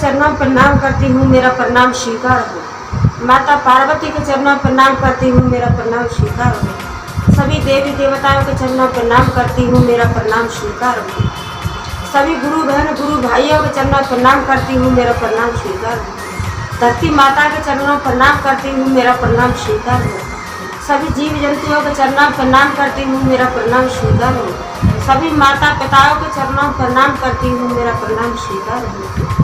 चरणों में प्रणाम करती हूँ, मेरा प्रणाम स्वीकार हो। माता पार्वती के चरणों में प्रणाम करती हूँ, मेरा प्रणाम स्वीकार हो। सभी देवी देवताओं के चरणों में प्रणाम करती हूँ, मेरा प्रणाम स्वीकार हो। सभी गुरु बहन गुरु भाइयों के चरणों में प्रणाम करती हूँ, मेरा प्रणाम स्वीकार हो। धरती माता के चरणों में प्रणाम करती हूँ, मेरा प्रणाम स्वीकार हो। सभी जीव जंतुओं के चरणों में प्रणाम करती हूँ, मेरा प्रणाम स्वीकार हो। सभी माता पिताओं के चरणों में प्रणाम करती हूँ, मेरा प्रणाम स्वीकार हो।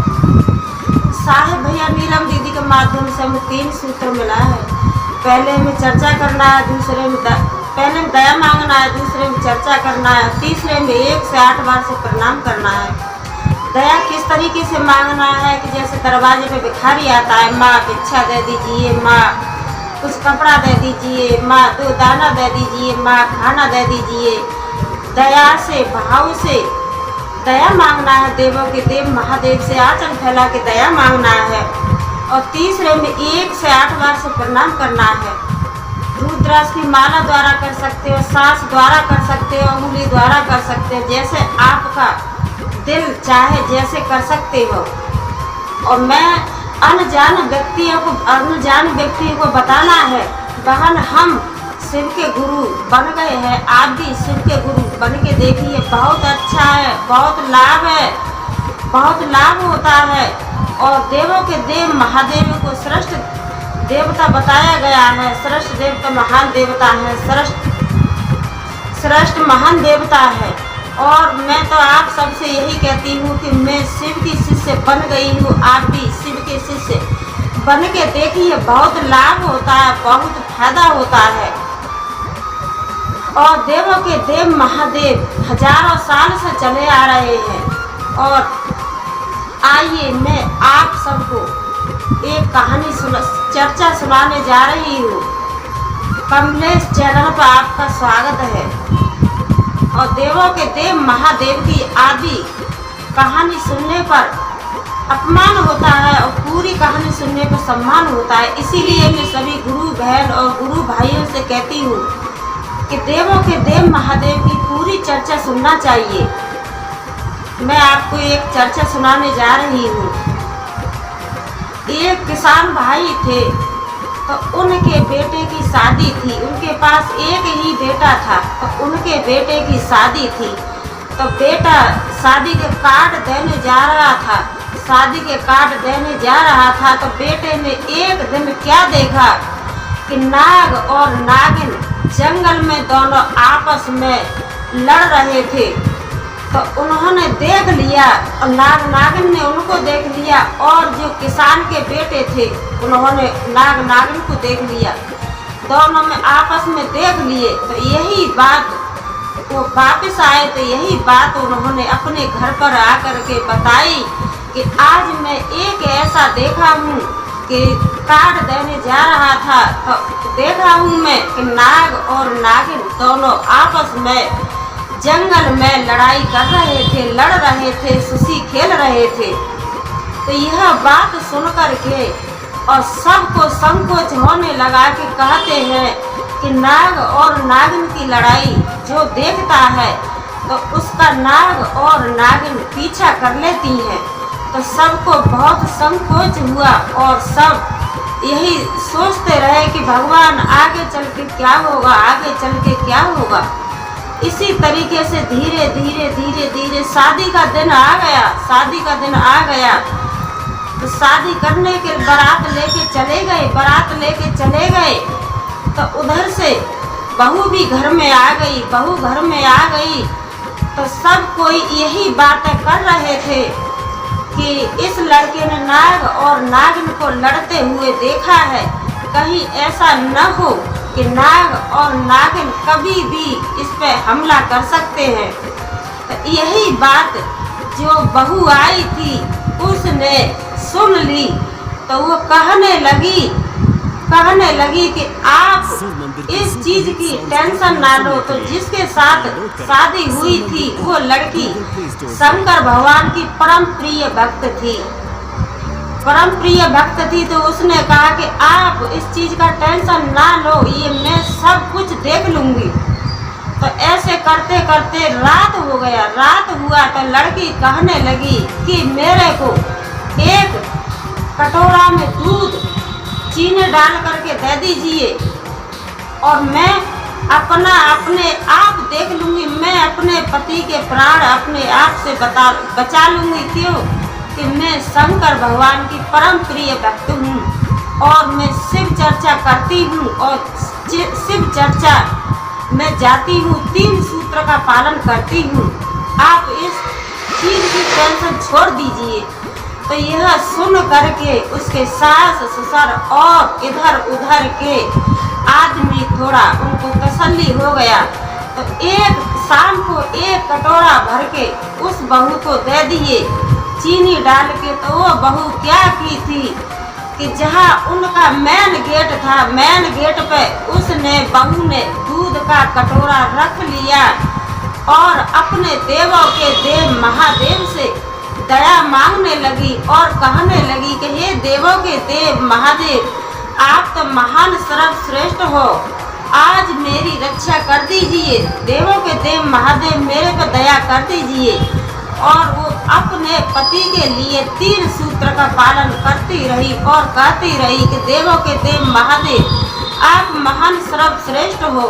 साहेब भैया नीलम दीदी के माध्यम से हमें 3 सूत्र मिला है। पहले में चर्चा करना है, पहले में दया मांगना है, दूसरे में चर्चा करना है, तीसरे में 1 से 8 बार से प्रणाम करना है। दया किस तरीके से मांगना है कि जैसे दरवाजे पे भिखारी आता है, माँ भिक्षा दे दीजिए, माँ कुछ कपड़ा दे दीजिए, माँ 2 दाना दे दीजिए, माँ खाना दे दीजिए। दया से भाव से दया मांगना है, देवों के देव महादेव से आंचल फैला के दया मांगना है। और तीसरे में 1 से 8 बार से प्रणाम करना है। रुद्राक्ष की माला द्वारा कर सकते हो, सांस द्वारा कर सकते हो, उंगली द्वारा कर सकते हो, जैसे आपका दिल चाहे जैसे कर सकते हो। और मैं अनजान व्यक्तियों को बताना है, बहन हम शिव के गुरु बन गए हैं, आप भी शिव के गुरु बन के देखिए, बहुत अच्छा है, बहुत लाभ होता है। और देवों के देव महादेव को श्रेष्ठ देवता बताया गया है, श्रेष्ठ देवता महान देवता है, श्रेष्ठ महान देवता है। और मैं तो आप सबसे यही कहती हूँ कि मैं शिव की शिष्य बन गई हूँ, आप भी शिव के शिष्य बन के देखिए, बहुत लाभ होता है, बहुत फायदा होता है। और देवों के देव महादेव हजारों साल से चले आ रहे हैं। और आइए मैं आप सबको एक कहानी चर्चा सुनाने जा रही हूँ। कमलेश चैनल पर आपका स्वागत है। और देवों के देव महादेव की आदि कहानी सुनने पर अपमान होता है और पूरी कहानी सुनने पर सम्मान होता है। इसीलिए मैं सभी गुरु बहन और गुरु भाइयों से कहती हूँ कि देवों के देव महादेव की पूरी चर्चा सुनना चाहिए। मैं आपको एक चर्चा सुनाने जा रही हूँ। एक किसान भाई थे, तो उनके बेटे की शादी थी। उनके पास एक ही बेटा था, तो उनके बेटे की शादी थी। तो बेटा शादी के कार्ड देने जा रहा था, तो बेटे ने एक दिन क्या देखा कि नाग और नागिन जंगल में दोनों आपस में लड़ रहे थे। तो उन्होंने देख लिया और नागिन ने उनको देख लिया, और जो किसान के बेटे थे उन्होंने नागिन को देख लिया। दोनों में आपस में देख लिए। तो यही बात वो वापस आए, तो यही बात उन्होंने अपने घर पर आकर के बताई कि आज मैं एक ऐसा देखा हूँ कि कार्ड देने जा रहा था, तो देखा हूँ मैं कि नाग और नागिन दोनों आपस में जंगल में लड़ाई कर रहे थे, लड़ रहे थे, सुसी खेल रहे थे। तो यह बात सुनकर के और सबको संकोच होने लगा कि कहते हैं कि नाग और नागिन की लड़ाई जो देखता है तो उसका नाग और नागिन पीछा कर लेती हैं। तो सबको बहुत संकोच हुआ और सब यही सोचते रहे कि भगवान आगे चल के क्या होगा, आगे चल के क्या होगा। इसी तरीके से धीरे धीरे शादी का दिन आ गया। तो शादी करने के बारात लेके चले गए। तो उधर से बहू भी घर में आ गई। तो सब कोई यही बातें कर रहे थे कि इस लड़के ने नाग और नागिन को लड़ते हुए देखा है, कहीं ऐसा न हो कि नाग और नागिन कभी भी इस पे हमला कर सकते हैं। तो यही बात जो बहू आई थी उसने सुन ली। तो वो कहने लगी कि आप इस चीज की टेंशन ना लो। तो जिसके साथ शादी हुई थी वो लड़की शंकर भगवान की परम प्रिय भक्त थी। तो उसने कहा कि आप इस चीज का टेंशन ना लो, ये मैं सब कुछ देख लूंगी। तो ऐसे करते करते रात हुआ। तो लड़की कहने लगी कि मेरे को एक कटोरा में दूध चीनी डाल करके दे दीजिए और मैं अपने आप देख लूँगी। मैं अपने पति के प्राण अपने आप से बचा लूँगी। क्यों कि मैं शंकर भगवान की परम प्रिय भक्त हूँ और मैं शिव चर्चा करती हूँ और शिव चर्चा में जाती हूँ, 3 सूत्र का पालन करती हूँ। आप इस चीज़ की टेंशन छोड़ दीजिए। तो यह सुन करके उसके सास ससुर और इधर उधर के आदमी थोड़ा उनको तसल्ली हो गया। तो एक शाम को 1 कटोरा भर के उस बहू को दे दिए चीनी डाल के। तो वो बहू क्या की थी कि जहाँ उनका मेन गेट था, मेन गेट पे उसने बहू ने दूध का कटोरा रख लिया और अपने देवों के देव महादेव से दया मांगने लगी और कहने लगी कि हे देवों के देव महादेव, आप तो महान सर्वश्रेष्ठ हो, आज मेरी रक्षा कर दीजिए। देवों के देव महादेव मेरे पर दया कर दीजिए। और वो अपने पति के लिए 3 सूत्र का पालन करती रही और कहती रही कि देवों के देव महादेव, आप महान सर्वश्रेष्ठ हो,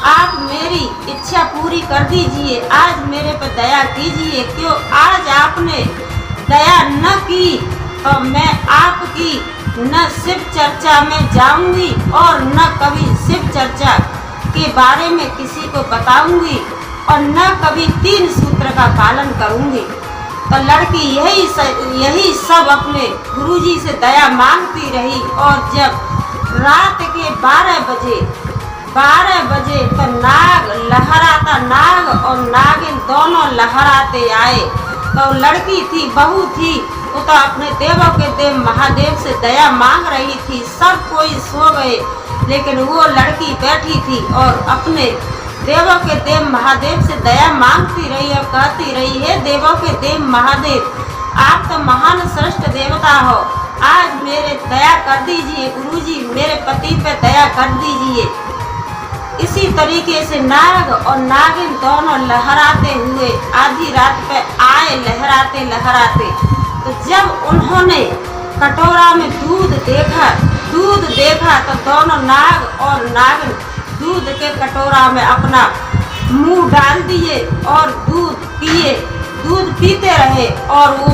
आप मेरी इच्छा पूरी कर दीजिए, आज मेरे पर दया कीजिए। क्यों आज आपने दया न की तो मैं आपकी न शिव चर्चा में जाऊंगी और न कभी शिव चर्चा के बारे में किसी को बताऊंगी और न कभी 3 सूत्र का पालन करूंगी। तो लड़की यही सब अपने गुरुजी से दया मांगती रही। और जब रात के 12 बजे तो नाग लहराता, नाग और नागिन दोनों लहराते आए। तो लड़की थी, बहू थी, वो तो अपने देवों के देव महादेव से दया मांग रही थी। सब कोई सो गए लेकिन वो लड़की बैठी थी और अपने देवों के देव महादेव से दया मांगती रही और कहती रही है, देवों के देव महादेव, आप तो महान श्रेष्ठ देवता हो, आज मेरे दया कर दीजिए। गुरुजी मेरे पति पे दया कर दीजिए। इसी तरीके से नाग और नागिन दोनों लहराते हुए आधी रात पे आए, लहराते लहराते। तो जब उन्होंने कटोरा में दूध देखा तो दोनों नाग और नागिन दूध के कटोरा में अपना मुंह डाल दिए और दूध पीते रहे। और वो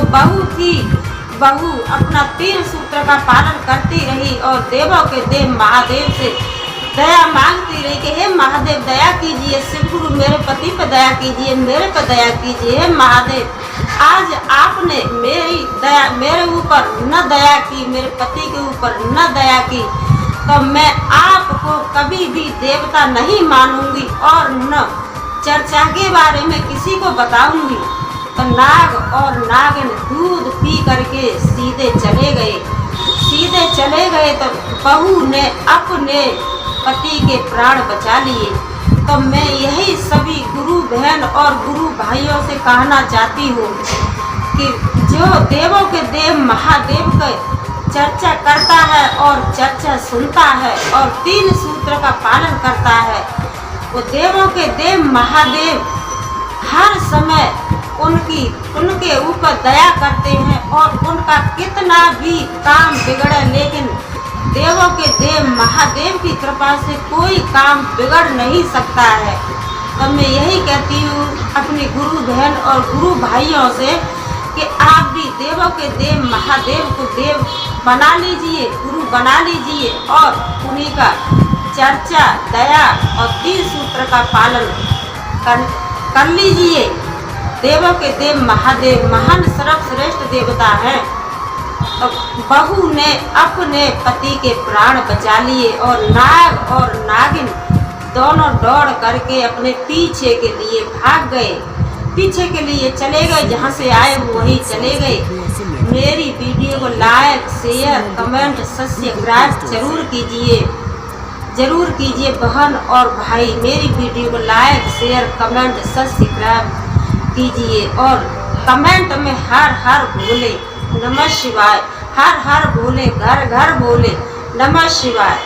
बहू अपना 3 सूत्र का पालन करती रही और देवों के देव महादेव से दया मांगती रही कि हे महादेव दया कीजिए, शिव गुरु मेरे पति पर दया कीजिए, मेरे पर दया कीजिए। हे महादेव, आज आपने मेरे ऊपर न दया की, मेरे पति के ऊपर न दया की, तो मैं आपको कभी भी देवता नहीं मानूंगी और न चर्चा के बारे में किसी को बताऊंगी। तो नाग और नागिन दूध पी करके सीधे चले गए। तो बहू ने अपने पति के प्राण बचा लिए। तो मैं यही सभी गुरु बहन और गुरु भाइयों से कहना चाहती हूँ कि जो देवों के देव महादेव का चर्चा करता है और चर्चा सुनता है और 3 सूत्र का पालन करता है, वो देवों के देव महादेव हर समय उनके ऊपर दया करते हैं और उनका कितना भी काम बिगड़े, लेकिन देवों के देव महादेव की कृपा से कोई काम बिगड़ नहीं सकता है। तो मैं यही कहती हूँ अपनी गुरु बहन और गुरु भाइयों से कि आप भी देवों के देव महादेव को देव बना लीजिए, गुरु बना लीजिए और उन्हीं का चर्चा, दया और 3 सूत्र का पालन कर लीजिए। देवों के देव महादेव महान सर्वश्रेष्ठ देवता हैं। तो बहू ने अपने पति के प्राण बचा लिए और नाग और नागिन दोनों दौड़ करके अपने पीछे के लिए भाग गए, पीछे के लिए चले गए, जहाँ से आए वहीं चले गए। मेरी वीडियो को लाइक शेयर कमेंट सब्सक्राइब जरूर कीजिए बहन और भाई। मेरी वीडियो को लाइक शेयर कमेंट सब्सक्राइब कीजिए और कमेंट में हर हर भोले नमः शिवाय, हर हर भोले, घर घर भोले नमः शिवाय।